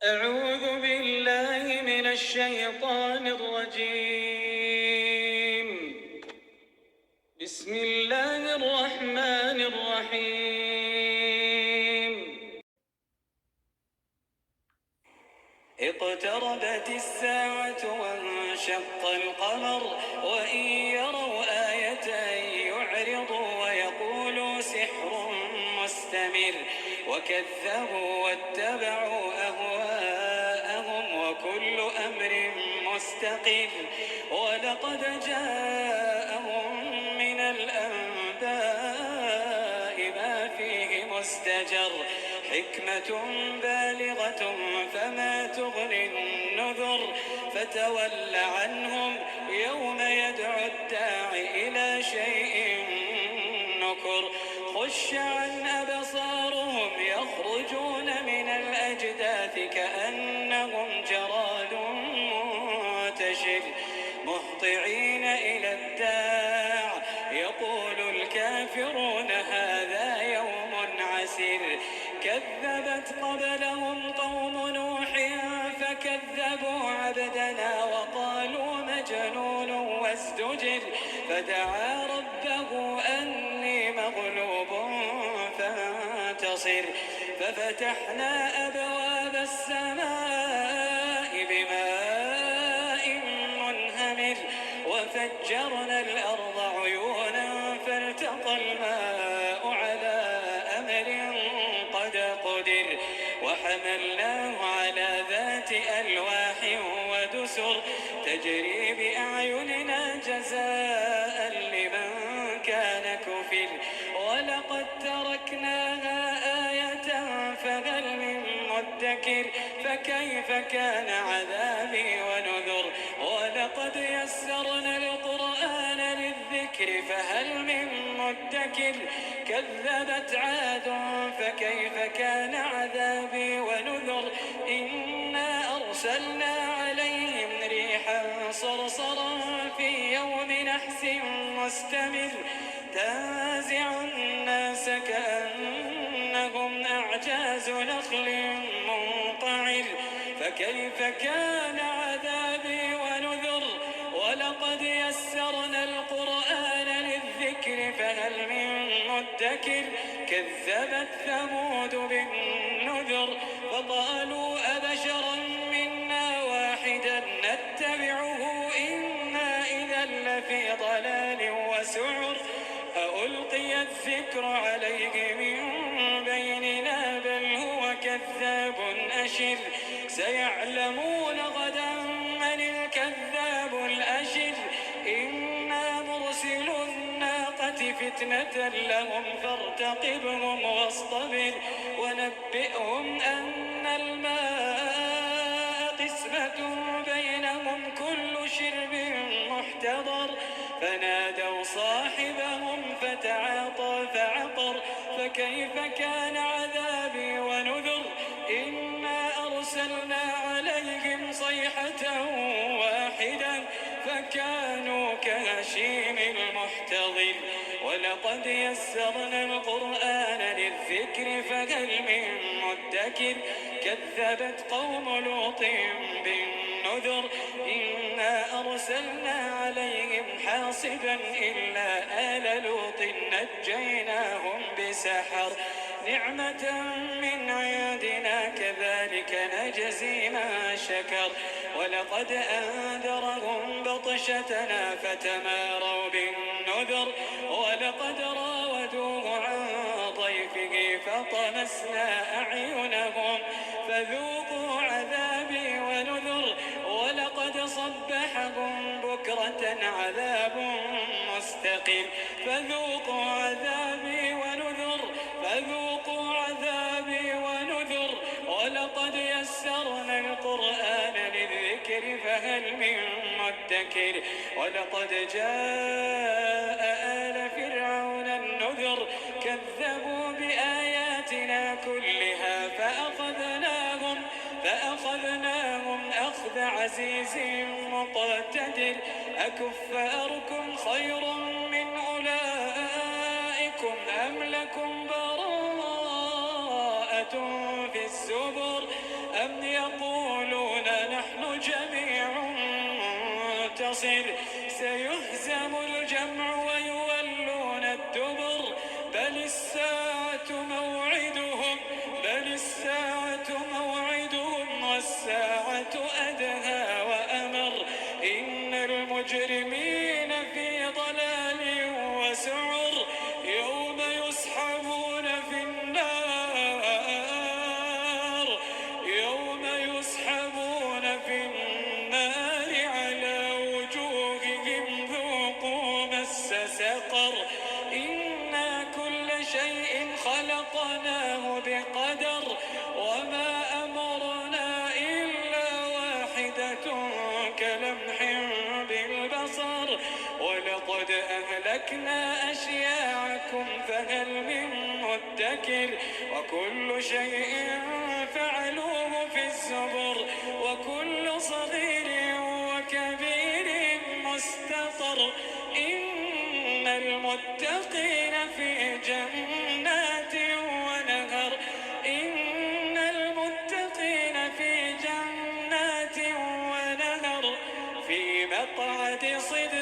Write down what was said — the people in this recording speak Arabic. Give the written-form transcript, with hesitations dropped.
أعوذ بالله من الشيطان الرجيم. بسم الله الرحمن الرحيم. اقتربت الساعة وانشق القمر وإن يروا آية يعرضوا ويقولوا سحر مستمر وكذبوا واتبعوا أهواءهم وكل أمر مستقر ولقد جاءهم من الأنباء ما فيه مزدجر حكمة بالغة فما تغني النذر فتول عنهم يوم يدعو الداع إلى شيء نكر خش عن أبصارهم يخرجون من الأجداث كأنهم جراد منتشر مهطعين إلى الداع يقول الكافرون هذا يوم عسير كذبت قبلهم قوم نوح فكذبوا عبدنا وقالوا مجنون وازدجر فدعا ربه أني مغلوب فانتصر ففتحنا أبواب السماء بماء منهمر وفجرنا الأرض عيونا فالتقى الماء على أمر قد قدر وحملناه على ذات ألواح ودسر تجري بأعيننا جزاء لمن كان كفر ولقد تركناها آية فهل من مدكر فكيف كان عذابي ونذر ولقد يسرنا القرآن للذكر فهل من مدكر كذبت عاد فكيف كان عذابي ونذر إنا أرسلنا عليهم ريحا صرصرا في يوم نحس مستمر تنزع الناس كأنهم أعجاز نخل منقعر فكيف كان عذابي ونذر ولقد يسرنا القرآن للذكر فهل من مدكر كذبت ثمود بالنذر فقالوا أبشرا منا واحدا نتبعه إنا إذا لفي ضلال وسعر ألقي الذكر عليه من بيننا بل هو كذاب أشر سيعلمون غدا من الكذاب الأشر إنا مرسل الناقة فتنة لهم فارتقبهم واصطبر ونبئهم أن الماء قسمة بينهم كل شرب محتضر فنادوا صاحبهم فتعاطى فعقر فكيف كان عذابي ونذر إنا أرسلنا عليهم صيحة واحدة فكانوا كهشيم المحتضر ولقد يسرنا القرآن للذكر فهل من مدكر كذبت قوم لوط بالنذر إنا أرسلنا عليهم حاصبا إلا آل لوط نجيناهم بسحر نعمة من عندنا كذلك نجزي ما شكر ولقد أنذرهم بطشتنا فتماروا بالنذر ولقد راودوه عن ضيفه فطمسنا أعينهم فذوقوا عذابي ونذر ولقد صبحهم بكرة عذاب مستقيم فذوقوا عذابي ونذر ولقد يسرنا القرآن للذكر فهل من مدكر ولقد جاء آل فرعون النذر كذبوا بآياتنا كلها فأخذناهم أخذ عزيز مقتدر أكفاركم خير من أولئكم أم لكم براءة في الزبر أم يقولون نحن جميع منتصر سيهزم الجمع ويولون الدبر بل الساعة موعدهم والساعة أدهى وأمر إن المجرمين في ضلال وسعر يوم يسحبون في النار على وجوههم ذوقوا مس سقر إنا كل شيء خلقناه بقدر وما أمرنا إلا واحدة كلمح بالبصر ولقد أهلكنا أشياعكم فهل من مدكر وكل شيء فعلوه في الزبر وكل صغير وكبير مستطر إن المتقين في جنات ونهر إن المتقين في جنات ونهر في مقعد صدق